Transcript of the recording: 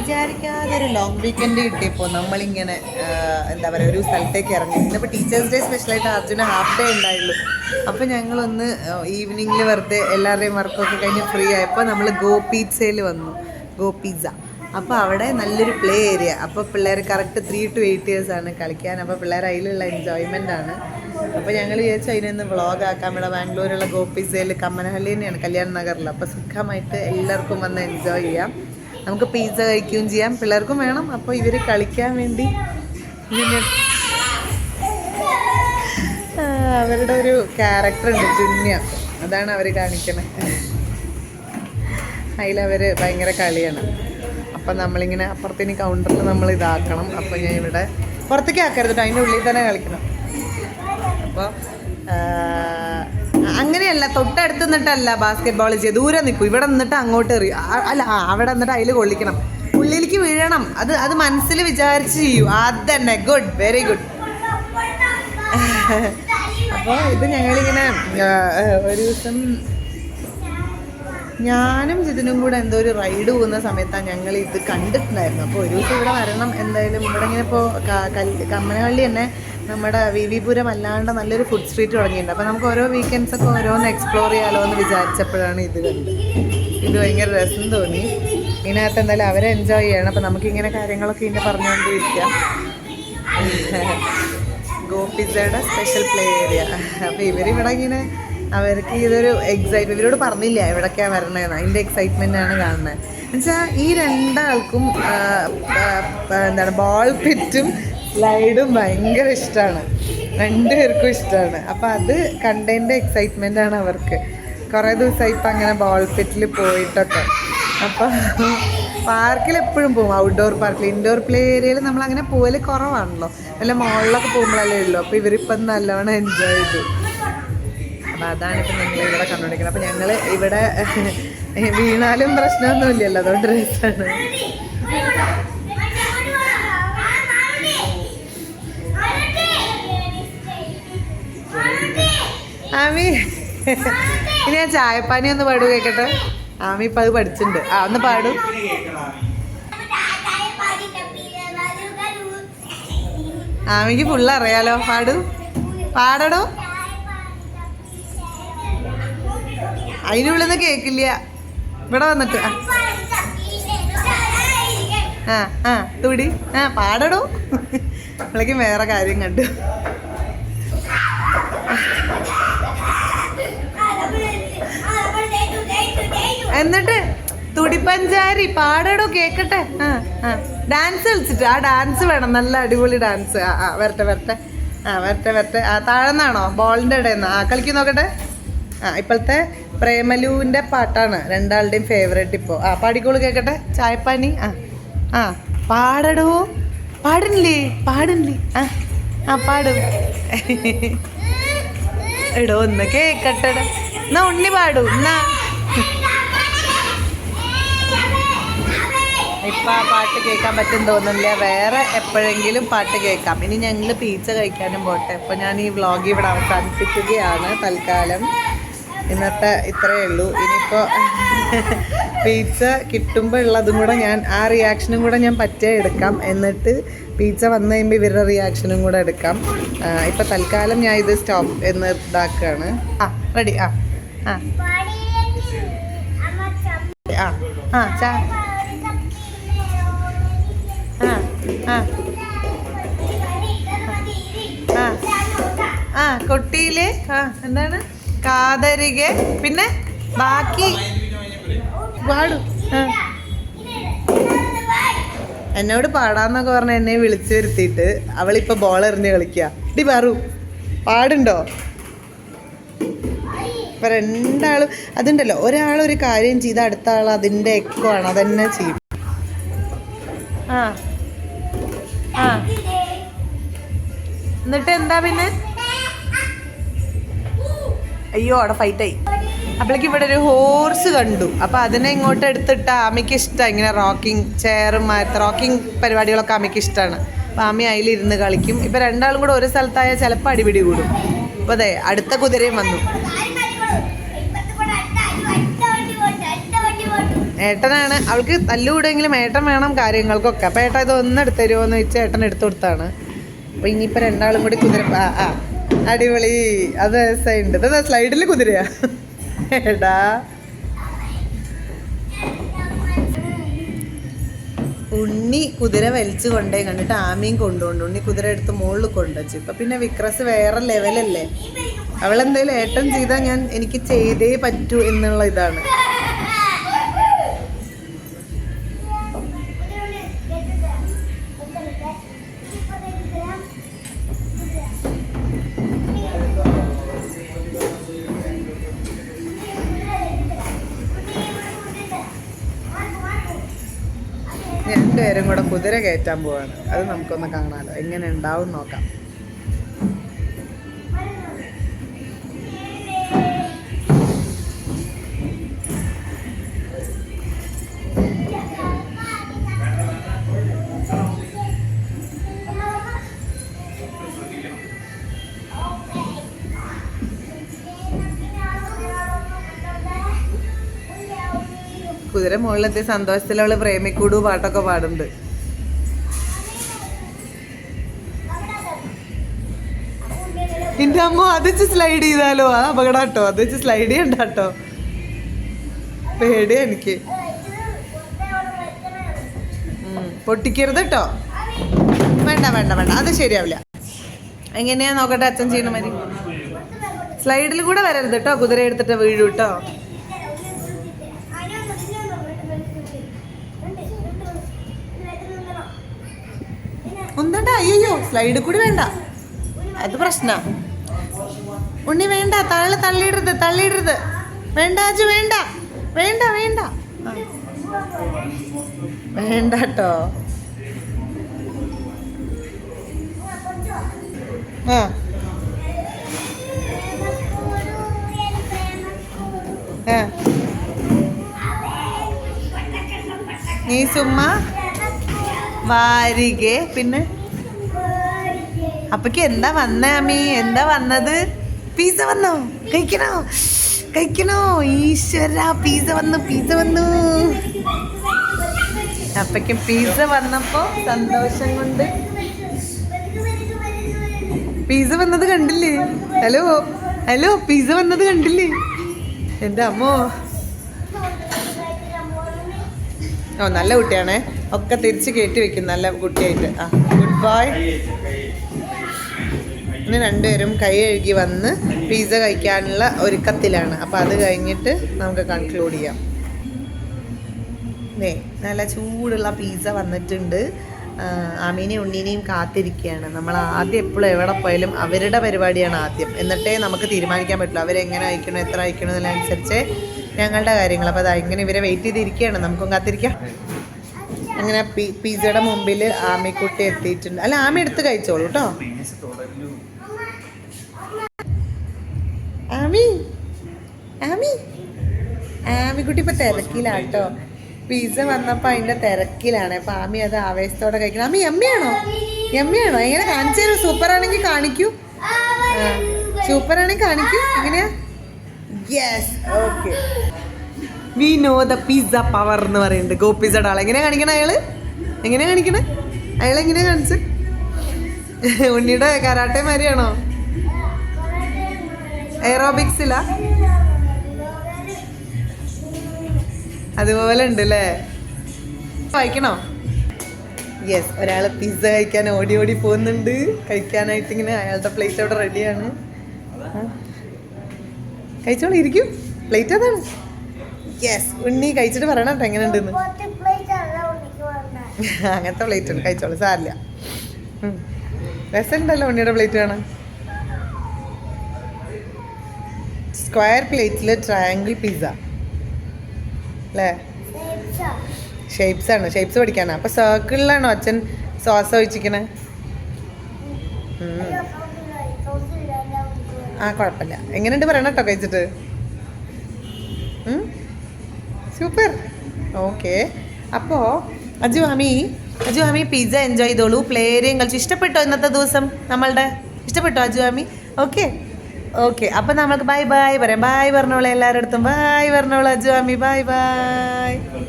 വിചാരിക്കാതെ ഒരു long weekend കിട്ടിയപ്പോൾ നമ്മളിങ്ങനെ എന്താ പറയുക ഒരു സ്ഥലത്തേക്ക് ഇറങ്ങി. ഇന്നിപ്പോൾ ടീച്ചേഴ്സ് ഡേ സ്പെഷ്യലായിട്ട് അർജുന ഹാഫ് ഡേ ഉണ്ടായുള്ളൂ. അപ്പോൾ ഞങ്ങളൊന്ന് ഈവനിങ്ങിൽ വെറുതെ എല്ലാവരുടെയും വർക്കൊക്കെ കഴിഞ്ഞ് ഫ്രീ ആയപ്പോൾ നമ്മൾ ഗോ പിസ്സയിൽ വന്നു. Go pizza. അപ്പോൾ അവിടെ നല്ലൊരു പ്ലേ ഏരിയ. അപ്പോൾ പിള്ളേർ കറക്റ്റ് 3 to 8 years ആണ് കളിക്കാൻ. അപ്പോൾ പിള്ളേർ അതിലുള്ള എൻജോയ്മെൻ്റ് ആണ്. അപ്പോൾ ഞങ്ങൾ വിചാരിച്ചു അതിനൊന്ന് വ്ളോഗ് ആക്കാം. ഇവിടെ ബാംഗ്ലൂരുള്ള ഗോ പിസ്സയിൽ കമ്മനഹള്ളി തന്നെയാണ്, കല്യാൺ നഗറിൽ. അപ്പോൾ സുഖമായിട്ട് എല്ലാവർക്കും വന്ന് എൻജോയ് ചെയ്യാം. നമുക്ക് പിസ്സ കഴിക്കുകയും ചെയ്യാം, പിള്ളേർക്കും വേണം. അപ്പോൾ ഇവർ കളിക്കാൻ വേണ്ടി അവരുടെ ഒരു ക്യാരക്ടർ ഉണ്ട്, ജുന്യ. അതാണ് അവർ കാണിക്കണേ. അതിലവർ ഭയങ്കര കളിയാണ്. അപ്പം നമ്മളിങ്ങനെ അപ്പുറത്തിന് കൗണ്ടറിൽ നമ്മൾ ഇതാക്കണം. അപ്പോൾ ഞാൻ ഇവിടെ പുറത്തേക്ക് ആക്കരുത് കേട്ടോ, അതിൻ്റെ ഉള്ളിൽ തന്നെ കളിക്കണം. അപ്പോൾ അങ്ങനെയല്ല, തൊട്ടടുത്ത് നിന്നിട്ടല്ല ബാസ്കറ്റ് ബോൾ ചെയ്യുക, ദൂരെ നിൽക്കും. ഇവിടെ നിന്നിട്ട് അങ്ങോട്ട് എറിയും. അല്ല, അവിടെ നിന്നിട്ട് അതിൽ കൊള്ളിക്കണം, ഉള്ളിലേക്ക് വീഴണം. അത് മനസ്സിൽ വിചാരിച്ച് ചെയ്യൂ. അത് തന്നെ, ഗുഡ്, വെരി ഗുഡ്. അപ്പോൾ ഇത് ഞങ്ങളിങ്ങനെ ഒരു ദിവസം ഞാനും ജിതിനും കൂടെ എന്തോ ഒരു റൈഡ് പോകുന്ന സമയത്താണ് ഞങ്ങൾ ഇത് കണ്ടിട്ടുണ്ടായിരുന്നു. അപ്പോൾ ഒരു ദിവസം ഇവിടെ വരണം എന്തായാലും. ഇവിടെ ഇങ്ങനെ ഇപ്പോൾ കമ്മനഹള്ളി തന്നെ നമ്മുടെ വി പുരം അല്ലാണ്ട് നല്ലൊരു ഫുഡ് സ്ട്രീറ്റ് തുടങ്ങിയിട്ടുണ്ട്. അപ്പോൾ നമുക്ക് ഓരോ വീക്കെൻഡ്സൊക്കെ ഓരോന്ന് എക്സ്പ്ലോർ ചെയ്യാലോ എന്ന് വിചാരിച്ചപ്പോഴാണ് ഇത് കണ്ടത്. ഇത് ഭയങ്കര രസം തോന്നി. ഇതിനകത്ത് എന്തായാലും അവരെ എൻജോയ് ചെയ്യണം. അപ്പോൾ നമുക്കിങ്ങനെ കാര്യങ്ങളൊക്കെ ഇങ്ങനെ പറഞ്ഞുകൊണ്ടിരിക്കാം. ഗോ പിസ്സയുടെ സ്പെഷ്യൽ പ്ലേ ഏരിയ. അപ്പോൾ ഇവരിവിടെ ഇങ്ങനെ അവർക്ക് ഇതൊരു എക്സൈറ്റ്മെൻറ്റ്. ഇവരോട് പറഞ്ഞില്ല എവിടേക്കാണ് വരണതെന്ന്, അതിൻ്റെ എക്സൈറ്റ്മെൻറ്റാണ് കാണുന്നത്. എന്നുവെച്ചാൽ ഈ രണ്ടാൾക്കും എന്താണ് ബോൾ പിറ്റും സ്ലൈഡും ഭയങ്കര ഇഷ്ടമാണ്, രണ്ടുപേർക്കും ഇഷ്ടമാണ്. അപ്പോൾ അത് കണ്ടതിൻ്റെ എക്സൈറ്റ്മെൻറ്റാണ് അവർക്ക്. കുറേ ദിവസമായി ഇപ്പം അങ്ങനെ ബോൾ പിറ്റിൽ പോയിട്ടൊക്കെ. അപ്പം പാർക്കിൽ എപ്പോഴും പോകും, ഔട്ട്ഡോർ പാർക്കിൽ. ഇൻഡോർ പ്ലേ ഏരിയയിൽ നമ്മളങ്ങനെ പോകൽ കുറവാണല്ലോ, വല്ല മോളിലൊക്കെ പോകുമ്പോഴല്ലേ ഉള്ളൂ. അപ്പോൾ ഇവരിപ്പം നല്ലവണ്ണം എൻജോയ് ചെയ്തു. അപ്പോൾ അതാണിപ്പോൾ നിങ്ങൾ ഇവിടെ കണ്ടുകൊണ്ടിരിക്കുന്നത്. അപ്പോൾ ഞങ്ങൾ ഇവിടെ വീണാലും പ്രശ്നമൊന്നുമില്ലല്ലോ, അതുകൊണ്ട് രസമാണ്. ആമി, ഇനി ഞാൻ ചായപ്പാനി ഒന്ന് പാടു കേൾക്കട്ടെ. ആമി ഇപ്പം അത് പഠിച്ചിട്ടുണ്ട്. ഒന്ന് പാടും. ആമിക്ക് ഫുള്ള് അറിയാലോ, പാടടോ. അതിനുള്ളിൽ നിന്ന് കേൾക്കില്ല, ഇവിടെ വന്നിട്ട്. തുടി പാടടോ. അവളേക്ക് വേറെ കാര്യം കണ്ടു. എന്നിട്ട് തുടിപ്പഞ്ചാരി പാടടോ കേക്കട്ടെ. ഡാൻസ് കളിച്ചിട്ട്, ആ ഡാൻസ് വേണം, നല്ല അടിപൊളി ഡാൻസ്. വരട്ടെ വരട്ടെ. താഴെന്നാണോ ബോളിൻ്റെ ഇടയിൽ നിന്ന് കളിക്കും നോക്കട്ടെ. ഇപ്പോഴത്തെ പ്രേമലുവിൻ്റെ പാട്ടാണ് രണ്ടാളുടെയും ഫേവറേറ്റ് ഇപ്പോൾ. പാടിക്കോളൂ കേൾക്കട്ടെ. ചായപ്പാനി. പാടടോ. പാടുന്നില്ലേ? പാടും. എടോ ഒന്ന് കേക്കട്ടെ. എന്നാ ഉണ്ണി പാടൂ. എന്നാ ഇപ്പം ആ പാട്ട് കേൾക്കാൻ പറ്റും തോന്നുന്നില്ല. വേറെ എപ്പോഴെങ്കിലും പാട്ട് കേൾക്കാം. ഇനി ഞങ്ങൾ പിസ്സ കഴിക്കാനും പോട്ടെ. അപ്പോൾ ഞാൻ ഈ വ്ളോഗ് ഇവിടെ അവസാനിപ്പിക്കുകയാണ് തൽക്കാലം. ഇന്നത്തെ ഇത്രയേ ഉള്ളൂ. ഇനിയിപ്പോൾ പിസ്സ കിട്ടുമ്പോൾ ഉള്ളതും കൂടെ ഞാൻ ആ റിയാക്ഷനും കൂടെ ഞാൻ പറ്റിയാൽ എടുക്കാം. എന്നിട്ട് പിസ്സ വന്നു കഴിയുമ്പോൾ ഇവരുടെ റിയാക്ഷനും കൂടെ എടുക്കാം. ഇപ്പം തൽക്കാലം ഞാൻ ഇത് സ്റ്റോപ്പ് എന്ന് ഇതാക്കുകയാണ്. റെഡി. കൊട്ടിയിലെ എന്താണ് കാതരികെ, പിന്നെ ബാക്കി പാടും. എന്നോട് പാടാന്നൊക്കെ പറഞ്ഞ് എന്നെ വിളിച്ചു വരുത്തിയിട്ട് അവളിപ്പോൾ ബോൾ എറിഞ്ഞ് കളിക്കുക. ഡി പാറു പാടുണ്ടോ? ഇപ്പം രണ്ടാളും അതുണ്ടല്ലോ, ഒരാളൊരു കാര്യം ചെയ്ത് അടുത്ത ആൾ അതിൻ്റെ എക്കോ ആണ്, അതന്നെ ചെയ്യും. എന്നിട്ട് എന്താ പിന്നെ? അയ്യോ, അവിടെ ഫൈറ്റായി. അപ്പോഴേക്ക് ഇവിടെ ഒരു ഹോർസ് കണ്ടു. അപ്പോൾ അതിനെ ഇങ്ങോട്ട് എടുത്തിട്ട് ആമിക്ക് ഇഷ്ടമാണ് ഇങ്ങനെ റോക്കിംഗ് ചെയറും റോക്കിംഗ് പരിപാടികളൊക്കെ ആമിക്ക് ഇഷ്ടമാണ്. അപ്പോൾ ആമി അതിലിരുന്ന് കളിക്കും. ഇപ്പോൾ രണ്ടാളും കൂടെ ഒരു സ്ഥലത്തായാൽ ചിലപ്പോൾ അടിപിടി കൂടും. അപ്പോൾ അതെ, അടുത്ത കുതിരയും വന്നു. ഏട്ടനാണ് അവൾക്ക് തല്ലുകൂടെങ്കിലും ഏട്ടൻ വേണം കാര്യങ്ങൾക്കൊക്കെ. അപ്പം ഏട്ടൻ ഇതൊന്നും എടുത്ത് തരുമോയെന്ന് ചോദിച്ചാൽ ഏട്ടൻ എടുത്തു കൊടുത്താണ്. അപ്പോൾ ഇനിയിപ്പോൾ രണ്ടാളും കൂടി കുതിര അടിപൊളി. അത് രസമുണ്ട്. ഇത് സ്ലൈഡിൽ കുതിരയാ ഏടാ. ഉണ്ണി കുതിര വലിച്ചു കൊണ്ടേ കണ്ടിട്ട് ആമയും കൊണ്ടുകൊണ്ട് ഉണ്ണി കുതിര എടുത്ത് മുകളിൽ കൊണ്ടുവച്ചു. ഇപ്പം പിന്നെ വിക്രസ് വേറെ ലെവലല്ലേ. അവളെന്തായാലും ഏട്ടൻ ചെയ്താൽ എനിക്ക് ചെയ്തേ പറ്റൂ എന്നുള്ള ഇതാണ്. രണ്ടുപേരും കൂടെ കുതിര കയറ്റാൻ പോവാണ്. അത് നമുക്കൊന്ന് കാണാമല്ലോ, എങ്ങനെ ഉണ്ടാവും നോക്കാം. കുതിര മുകളിലെത്തിയ സന്തോഷത്തിൽ അവള് പ്രേമിക്കൂടു പാട്ടൊക്കെ പാടുന്നുണ്ട്. എന്റെ അമ്മ അത് വെച്ച് സ്ലൈഡ് ചെയ്താലോ, ആ അപകടാട്ടോ. അത് വെച്ച് സ്ലൈഡ് ചെയ്യണ്ടാട്ടോ, പേടിയാ എനിക്ക്. പൊട്ടിക്കരുത് കേട്ടോ. വേണ്ട വേണ്ട വേണ്ട, അത് ശരിയാവില്ല. എങ്ങനെയാ നോക്കട്ടെ അച്ഛൻ ചെയ്യണ മതി. സ്ലൈഡിൽ കൂടെ വരരുത് കേട്ടോ, കുതിര എടുത്തിട്ട് വീഴൂ കേട്ടോ. ഒന്നണ്ടാ, അയ്യോ സ്ലൈഡിൽ കൂടി വേണ്ട, അത് പ്രശ്ന. ഉണ്ണി വേണ്ട, താഴെ തള്ളിയിടരുത് തള്ളിയിടരുത്. വേണ്ട അജു, വേണ്ട വേണ്ട വേണ്ട വേണ്ട കേട്ടോ. നീ സുമ്മാ വാരികെ. പിന്നെ അപ്പക്ക് എന്താ വന്ന അമ്മി, എന്താ വന്നത്? പിസ്സ വന്നോ? കഴിക്കണോ കഴിക്കണോ? ഈശ്വര, പിസ്സ വന്നു പിസ്സ വന്നു. അപ്പക്ക് പിസ്സ വന്നപ്പോ സന്തോഷം കൊണ്ട് പിസ്സ വന്നത് കണ്ടില്ലേ? ഹലോ ഹലോ, പിസ്സ വന്നത് കണ്ടില്ലേ? എൻ്റെ അമ്മോ. ഓ നല്ല കുട്ടിയാണേ, ഒക്കെ തിരിച്ച് കയറ്റി വെക്കും നല്ല കുട്ടിയായിട്ട്. ആ ഗുഡ് ബോയ്. ഇനി രണ്ടുപേരും കൈ കഴുകി വന്ന് പിസ്സ കഴിക്കാനുള്ള ഒരുക്കത്തിലാണ്. അപ്പം അത് കഴിഞ്ഞിട്ട് നമുക്ക് കൺക്ലൂഡ് ചെയ്യാം. നല്ല ചൂടുള്ള പിസ്സ വന്നിട്ടുണ്ട്. ആമീനെയും ഉണ്ണീനെയും കാത്തിരിക്കുകയാണ്. നമ്മൾ ആദ്യം എപ്പോഴും എവിടെ പോയാലും അവരുടെ പരിപാടിയാണ് ആദ്യം, എന്നിട്ടേ നമുക്ക് തീരുമാനിക്കാൻ പറ്റുള്ളൂ അവരെങ്ങനെ അയക്കണോ എത്ര അയക്കണോ എന്നതിനനുസരിച്ച് ഞങ്ങളുടെ കാര്യങ്ങൾ. അപ്പോൾ അത് ഇങ്ങനെ ഇവരെ വെയിറ്റ് ചെയ്തിരിക്കുകയാണ്, നമുക്കും കാത്തിരിക്കാം. അങ്ങനെ പിസ്സയുടെ മുമ്പിൽ ആമിക്കുട്ടി എത്തിയിട്ടുണ്ട്. അല്ല, ആമി എടുത്ത് കഴിച്ചോളൂ കേട്ടോ. ആമി ആമി ആമിക്കുട്ടി ഇപ്പം തിരക്കിലാട്ടോ. പിസ്സ വന്നപ്പോൾ അതിൻ്റെ തിരക്കിലാണ്. അപ്പം ആമി അത് ആവേശത്തോടെ കഴിക്കണം. ആമി എമ്മയാണോ? എമ്മയാണോ? എങ്ങനെ കാണിച്ചു തരൂ? സൂപ്പറാണെങ്കിൽ കാണിക്കൂ. സൂപ്പറാണെങ്കിൽ കാണിക്കൂ. എങ്ങനെയാ? Yes, okay. We know the pizza power എന്ന് പറയുന്നുണ്ട്. ഗോ പിസ്സയുടെ ആൾ എങ്ങനെയാ കാണിക്കണേ? എങ്ങനെയാ കാണിക്കണേ? എങ്ങനെയാ കാണിച്ച്? ഉണ്ണിയുടെ കരാട്ടെ മാതിരിയാണോ? എയറോബിക്സിലാ? അതുപോലെ ഉണ്ട് അല്ലേ? വായിക്കണോ? യെസ്, ഒരാൾ പിസ്സ കഴിക്കാൻ ഓടി ഓടി പോകുന്നുണ്ട്. കഴിക്കാനായിട്ട് ഇങ്ങനെ അയാളുടെ പ്ലേറ്റ് അവിടെ റെഡിയാണ്. കഴിച്ചോളൂ, ഇരിക്കും. പ്ലേറ്റ് അതാണ്. യെസ്, ഉണ്ണി കഴിച്ചിട്ട് പറയണം കേട്ടോ എങ്ങനെ ഉണ്ടെന്ന്. അങ്ങനത്തെ പ്ലേറ്റ് ഉണ്ട്, കഴിച്ചോളൂ, സാരില്ല. രസമുണ്ടല്ലോ ഉണ്ണിയുടെ പ്ലേറ്റ് കാണാൻ. സ്ക്വയർ പ്ലേറ്റിൽ ട്രയാങ്കിൾ പിസ്സ അല്ലേ? ഷേപ്സ് ആണ്, ഷേപ്സ് പഠിക്കാനാ. അപ്പൊ സർക്കിളിലാണോ അച്ഛൻ സോസ് ഒഴിച്ചിരിക്കണേ? ആ കുഴപ്പമില്ല. എങ്ങനെയുണ്ട് പറയണം കേട്ടോ കഴിച്ചിട്ട്. Super, okay. അപ്പോൾ അജു ആമി പിസ്സ എൻജോയ് ചെയ്തോളൂ. പ്ലേയേറിയം കളിച്ചു. ഇഷ്ടപ്പെട്ടോ ഇന്നത്തെ ദിവസം? നമ്മളുടെ ഇഷ്ടപ്പെട്ടോ അജു ആമി? ഓക്കെ, ഓക്കെ, അപ്പം നമുക്ക് ബൈ ബൈ പറയാം. ബൈ പറഞ്ഞോളൂ എല്ലാവരുടെ അടുത്തും. ബൈ പറഞ്ഞോളൂ അജു അമ്മി. Bye bye.